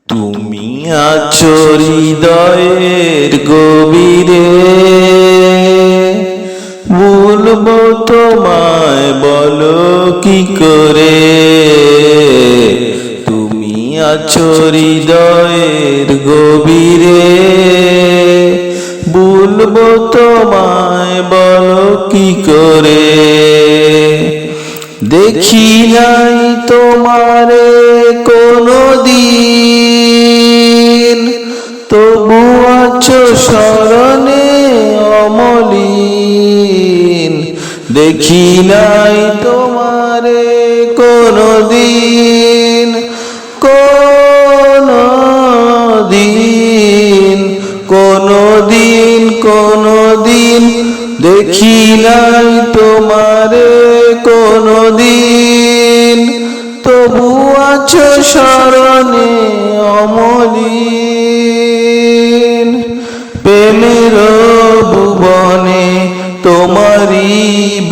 তুমি আছো হৃদয়ের গভীরে, ভুলবো তোমায় বলো কি করে। তুমি আছো হৃদয়ের গভীরে, ভুলবো তোমায় বলো কি করে। দেখি নাই তোমারে কোনদিন, তবু আছো স্মরণে অমলিন। দেখি নাই তোমারে কোনদিন, কোনদিন দেখি নাই তোমারে কোনদিন, তবু আছো স্মরণে অমলিন। প্রেমের ভুবনে তোমারি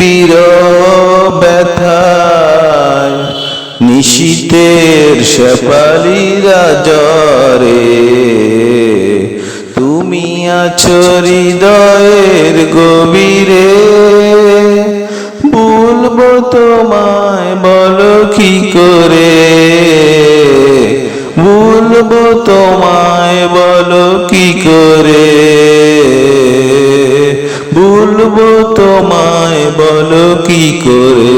বিরহ ব্যথায়, নিশীথের শেফালিরা জ্বরে। তুমি আছো হৃদয়ের গভীরে, ভুলবো তোমায় বলো কি করে। ভুলবো তোমায় বলো কি করে। ভুলবো তোমায় বলো কি করে।